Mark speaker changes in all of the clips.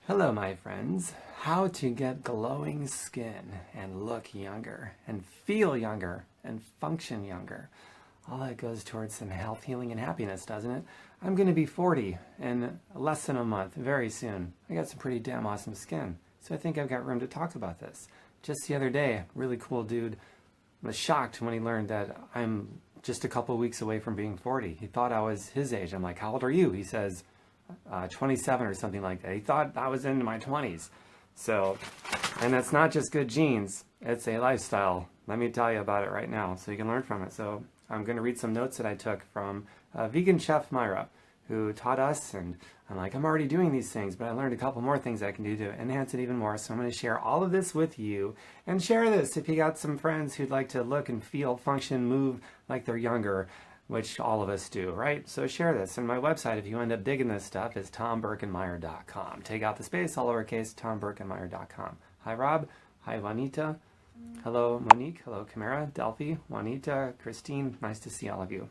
Speaker 1: Hello, my friends. How to get glowing skin and look younger and feel younger and function younger. All that goes towards some health, healing, and happiness, doesn't it? I'm going to be 40 in less than a month, very soon. I got some pretty damn awesome skin, so I think I've got room to talk about this. Just the other day, really cool dude was shocked when he learned that I'm just a couple weeks away from being 40. He thought I was his age. I'm like, how old are you? He says, 27 or something like that. He thought I was in my 20s. So, and that's not just good genes, it's a lifestyle. Let me tell you about it right now so you can learn from it. So I'm going to read some notes that I took from vegan chef Myra, who taught us, and I'm like, I'm already doing these things, but I learned a couple more things I can do to enhance it even more. So I'm going to share all of this with you, and share this if you got some friends who'd like to look and feel, function, move like they're younger, which all of us do, right? So share this. And my website, if you end up digging this stuff, is tomburkenmeyer.com. Take out the space, all lowercase, tomburkenmeyer.com. Hi, Rob. Hi, Juanita. Hello, Monique. Hello, Camara, Delphi, Juanita, Christine. Nice to see all of you.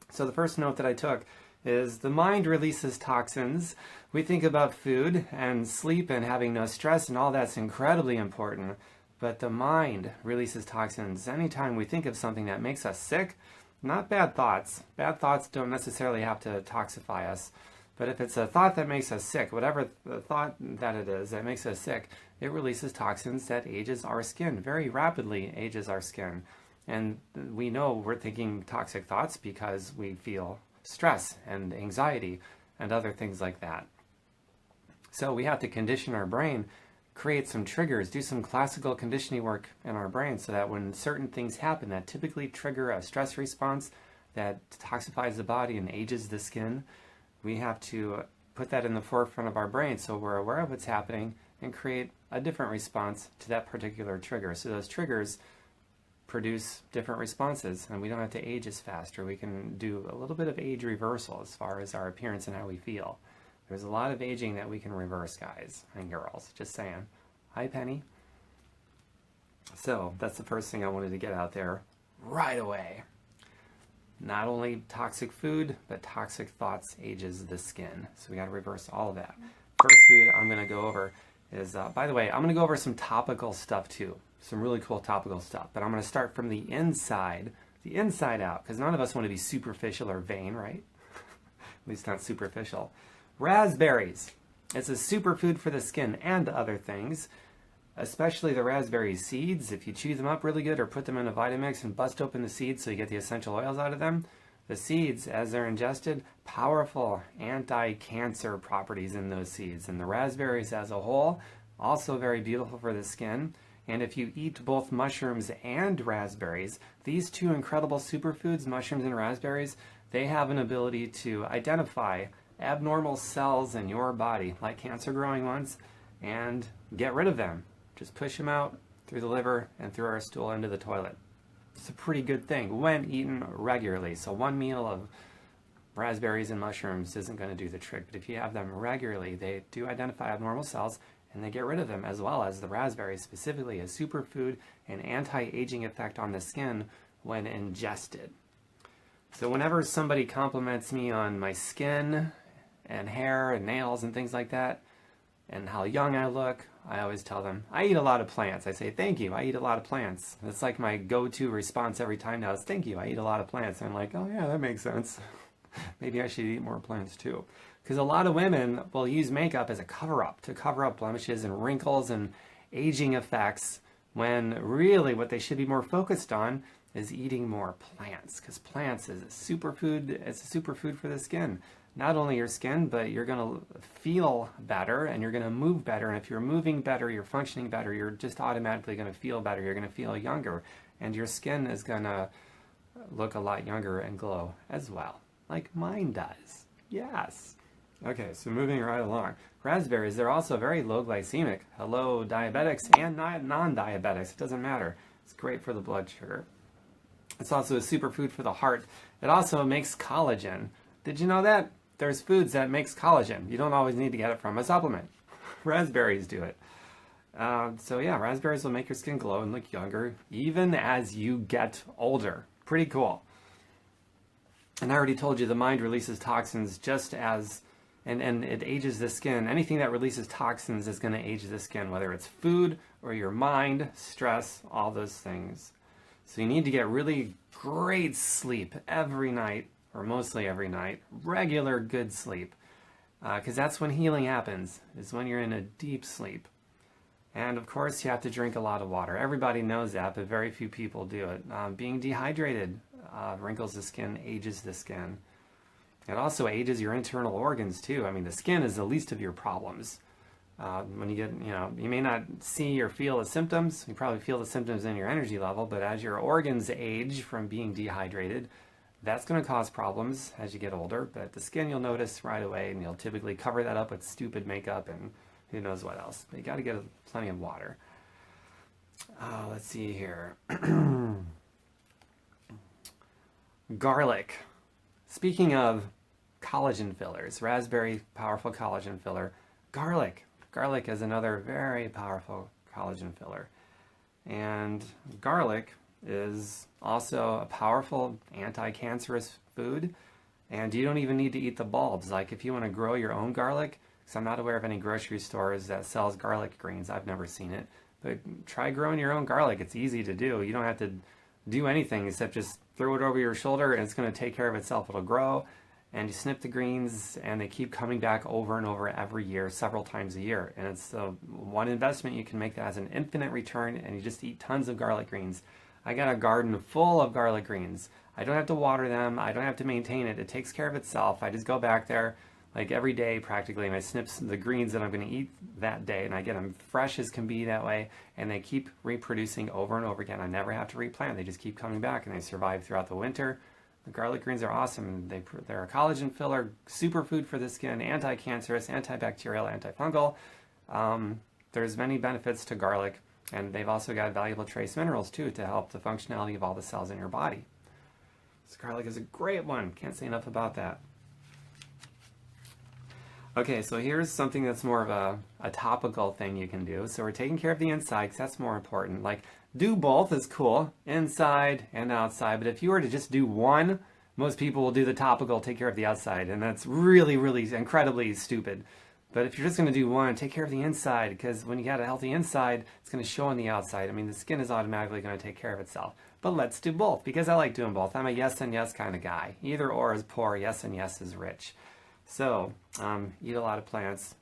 Speaker 1: So the first note that I took is the mind releases toxins. We think about food and sleep and having no stress, and all that's incredibly important. But the mind releases toxins. Anytime we think of something that makes us sick, not bad thoughts. Bad thoughts don't necessarily have to toxify us. But if it's a thought that makes us sick, whatever the thought that it is that makes us sick, it releases toxins that ages our skin, very rapidly ages our skin. And we know we're thinking toxic thoughts because we feel stress and anxiety and other things like that. So we have to condition our brain, create some triggers, do some classical conditioning work in our brain so that when certain things happen that typically trigger a stress response that toxifies the body and ages the skin, we have to put that in the forefront of our brain so we're aware of what's happening and create a different response to that particular trigger. So those triggers produce different responses, and we don't have to age as fast, or we can do a little bit of age reversal as far as our appearance and how we feel. There's a lot of aging that we can reverse, guys and girls. Just saying. Hi, Penny. So that's the first thing I wanted to get out there right away. Not only toxic food, but toxic thoughts ages the skin. So we got to reverse all of that. First food I'm going to go over is, by the way, I'm going to go over some topical stuff too. Some really cool topical stuff. But I'm going to start from the inside out, because none of us want to be superficial or vain, right? At least not superficial. Raspberries. It's a superfood for the skin and other things, especially the raspberry seeds. If you chew them up really good or put them in a Vitamix and bust open the seeds so you get the essential oils out of them, the seeds, as they're ingested, powerful anti-cancer properties in those seeds. And the raspberries as a whole, also very beautiful for the skin. And if you eat both mushrooms and raspberries, these two incredible superfoods, mushrooms and raspberries, they have an ability to identify abnormal cells in your body, like cancer-growing ones, and get rid of them. Just push them out through the liver and through our stool into the toilet. It's a pretty good thing when eaten regularly. So one meal of raspberries and mushrooms isn't going to do the trick, but if you have them regularly, they do identify abnormal cells and they get rid of them, as well as the raspberries, specifically a superfood and anti-aging effect on the skin when ingested. So whenever somebody compliments me on my skin and hair and nails and things like that, and how young I look, I always tell them, I eat a lot of plants. I say, thank you, I eat a lot of plants. That's like my go-to response every time now is, thank you, I eat a lot of plants. And I'm like, oh yeah, that makes sense. Maybe I should eat more plants too. Because a lot of women will use makeup as a cover-up, to cover up blemishes and wrinkles and aging effects, when really what they should be more focused on is eating more plants, because plants is a superfood. It's a superfood for the skin. Not only your skin, but you're going to feel better and you're going to move better. And if you're moving better, you're functioning better, you're just automatically going to feel better. You're going to feel younger, and your skin is going to look a lot younger and glow as well, like mine does. Yes. Okay, so moving right along. Raspberries, they're also very low glycemic. Hello, diabetics and non-diabetics. It doesn't matter. It's great for the blood sugar. It's also a superfood for the heart. It also makes collagen. Did you know that? There's foods that makes collagen. You don't always need to get it from a supplement. Raspberries do it. So yeah, raspberries will make your skin glow and look younger even as you get older. Pretty cool. And I already told you the mind releases toxins just as and it ages the skin. Anything that releases toxins is going to age the skin, whether it's food or your mind, stress, all those things. So you need to get really great sleep every night, or mostly every night, regular good sleep, because that's when healing happens, is when you're in a deep sleep. And of course, you have to drink a lot of water. Everybody knows that, but very few people do it. Being dehydrated wrinkles the skin, ages the skin. It also ages your internal organs too. I mean, the skin is the least of your problems. When you get, you may not see or feel the symptoms. You probably feel the symptoms in your energy level, but as your organs age from being dehydrated, that's going to cause problems as you get older. But the skin you'll notice right away, and you'll typically cover that up with stupid makeup and who knows what else. But you got to get plenty of water. Let's see here. Garlic. Speaking of collagen fillers, raspberry, powerful collagen filler. Garlic. Garlic is another very powerful collagen filler. And garlic is also a powerful anti-cancerous food. And you don't even need to eat the bulbs. Like if you want to grow your own garlic, because I'm not aware of any grocery stores that sells garlic greens. I've never seen it. But try growing your own garlic. It's easy to do. You don't have to do anything except just throw it over your shoulder and it's going to take care of itself. It'll grow. And you snip the greens and they keep coming back over and over every year, several times a year. And it's one investment you can make that has an infinite return, and you just eat tons of garlic greens. I got a garden full of garlic greens. I don't have to water them. I don't have to maintain it. It takes care of itself. I just go back there like every day practically, and I snip the greens that I'm going to eat that day, and I get them fresh as can be that way, and they keep reproducing over and over again. I never have to replant. They just keep coming back, and they survive throughout the winter. The garlic greens are awesome. They're a collagen filler, superfood for the skin, anti-cancerous, antibacterial, antifungal. There's many benefits to garlic, and they've also got valuable trace minerals too to help the functionality of all the cells in your body. So garlic is a great one. Can't say enough about that. Okay, so here's something that's more of a topical thing you can do. So we're taking care of the inside because that's more important. Like, do both is cool, inside and outside. But if you were to just do one, most people will do the topical, take care of the outside. And that's really, really incredibly stupid. But if you're just going to do one, take care of the inside. Because when you got a healthy inside, it's going to show on the outside. I mean, the skin is automatically going to take care of itself. But let's do both because I like doing both. I'm a yes and yes kind of guy. Either or is poor, yes and yes is rich. So, eat a lot of plants,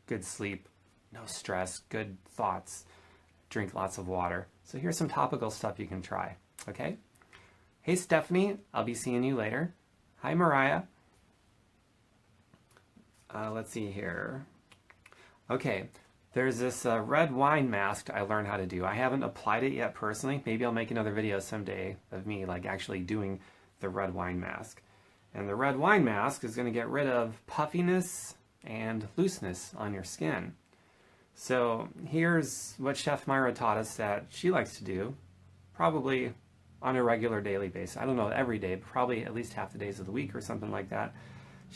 Speaker 1: good sleep, no stress, good thoughts, drink lots of water. So here's some topical stuff you can try, okay? Hey Stephanie, I'll be seeing you later. Hi Mariah. Let's see here. Okay, there's this red wine mask I learned how to do. I haven't applied it yet personally. Maybe I'll make another video someday of me like actually doing the red wine mask. And the red wine mask is going to get rid of puffiness and looseness on your skin. So here's what Chef Myra taught us that she likes to do, probably on a regular daily basis. I don't know every day, but probably at least half the days of the week or something like that.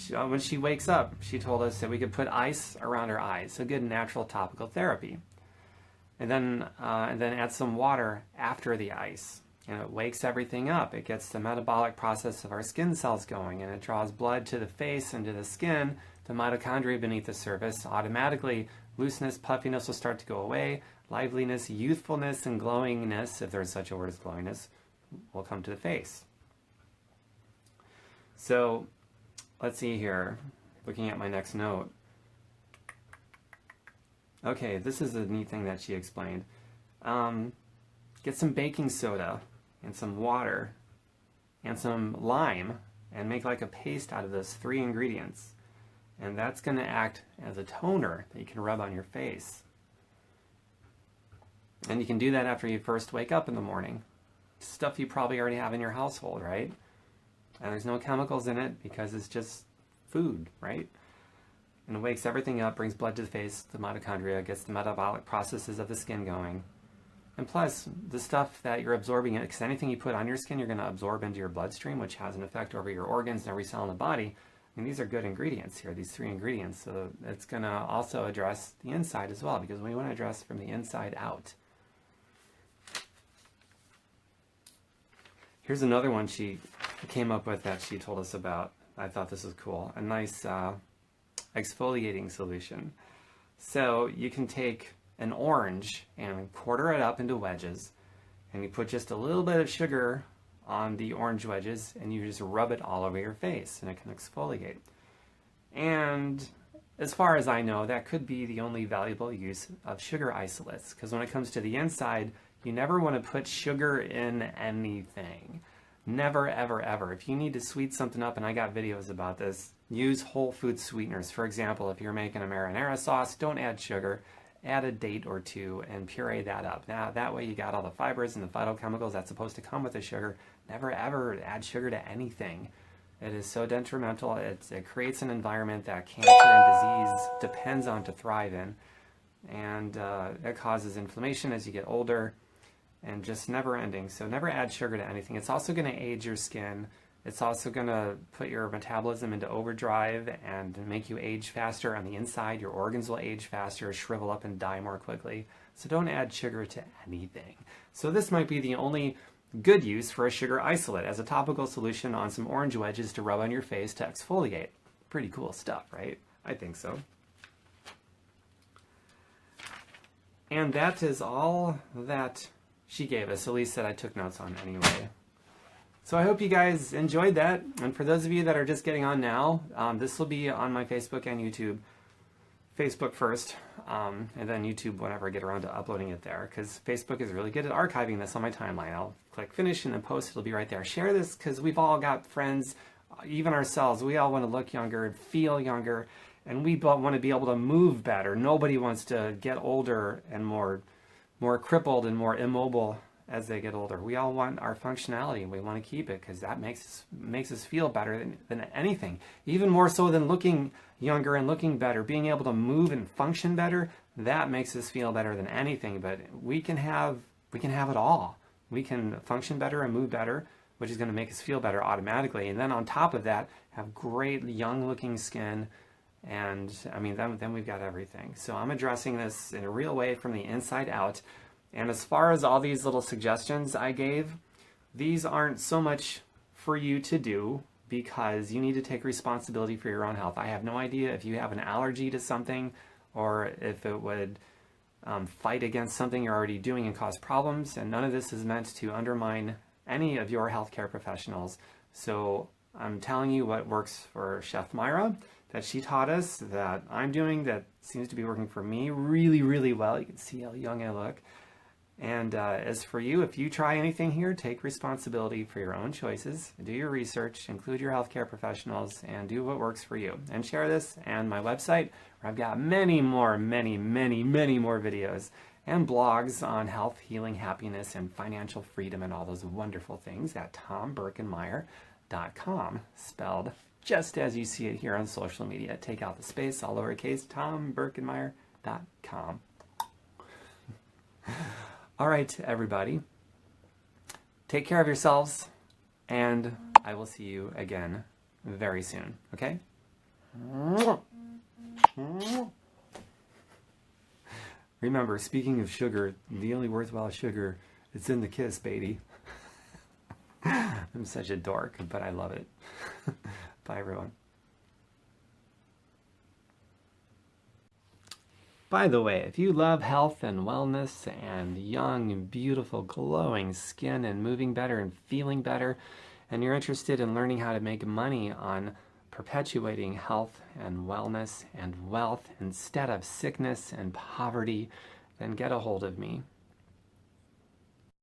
Speaker 1: When she wakes up, she told us that we could put ice around her eyes, so good natural topical therapy. And then add some water after the ice. And it wakes everything up. It gets the metabolic process of our skin cells going, and it draws blood to the face and to the skin. The mitochondria beneath the surface automatically, looseness, puffiness will start to go away. Liveliness, youthfulness, and glowingness, if there's such a word as glowiness, will come to the face. So let's see here, looking at my next note. Okay, this is a neat thing that she explained. Get some baking soda and some water and some lime and make like a paste out of those 3 ingredients. And that's going to act as a toner that you can rub on your face. And you can do that after you first wake up in the morning. Stuff you probably already have in your household, right? And there's no chemicals in it because it's just food, right? And it wakes everything up, brings blood to the face, the mitochondria, gets the metabolic processes of the skin going. And plus, the stuff that you're absorbing, because anything you put on your skin, you're going to absorb into your bloodstream, which has an effect over your organs and every cell in the body. I mean, these are good ingredients here, these 3 ingredients. So it's going to also address the inside as well, because we want to address from the inside out. Here's another one she came up with that she told us about. I thought this was cool. A nice exfoliating solution. So you can take an orange and quarter it up into wedges, and you put just a little bit of sugar on the orange wedges, and you just rub it all over your face, and it can exfoliate. And as far as I know, that could be the only valuable use of sugar isolates, because when it comes to the inside, you never want to put sugar in anything. Never, ever, ever. If you need to sweeten something up, and I got videos about this, use whole food sweeteners. For example, if you're making a marinara sauce, don't add sugar. Add a date or two and puree that up. Now, that way you got all the fibers and the phytochemicals that's supposed to come with the sugar. Never, ever add sugar to anything. It is so detrimental. It creates an environment that cancer and disease depends on to thrive in. And it causes inflammation as you get older, and just never ending. So never add sugar to anything. It's also going to age your skin. It's also going to put your metabolism into overdrive and make you age faster on the inside. Your organs will age faster, shrivel up, and die more quickly. So don't add sugar to anything. So this might be the only good use for a sugar isolate as a topical solution on some orange wedges to rub on your face to exfoliate. Pretty cool stuff, right? I think so. And that is all that she gave us, at least that I took notes on anyway. So I hope you guys enjoyed that. And for those of you that are just getting on now, this will be on my Facebook and YouTube. Facebook first, and then YouTube whenever I get around to uploading it there, because Facebook is really good at archiving this on my timeline. I'll click finish and then post. It'll be right there. Share this, because we've all got friends, even ourselves. We all want to look younger, feel younger, and we want to be able to move better. Nobody wants to get older and more crippled and more immobile as they get older. We all want our functionality, and we want to keep it, because that makes us feel better than anything. Even more so than looking younger and looking better, being able to move and function better, that makes us feel better than anything. But we can have it all. We can function better and move better, which is going to make us feel better automatically. And then on top of that, have great young looking skin. And I mean, then we've got everything. So I'm addressing this in a real way from the inside out. And as far as all these little suggestions I gave, these aren't so much for you to do, because you need to take responsibility for your own health. I have no idea if you have an allergy to something, or if it would fight against something you're already doing and cause problems. And none of this is meant to undermine any of your healthcare professionals. So I'm telling you what works for Chef Myra, that she taught us, that I'm doing, that seems to be working for me really, really well. You can see how young I look. And as for you, if you try anything here, take responsibility for your own choices, do your research, include your healthcare professionals, and do what works for you. And share this and my website, where I've got many more videos and blogs on health, healing, happiness, and financial freedom, and all those wonderful things at tombirkenmeyer.com, spelled just as you see it here on social media. Take out the space, all lowercase, tombirkenmeyer.com. All right, everybody, take care of yourselves, and I will see you again very soon, okay? Remember, speaking of sugar, the only worthwhile sugar is in the kiss, baby. I'm such a dork, but I love it. Bye, everyone. By the way, if you love health and wellness and young, beautiful, glowing skin and moving better and feeling better, and you're interested in learning how to make money on perpetuating health and wellness and wealth instead of sickness and poverty, then get a hold of me.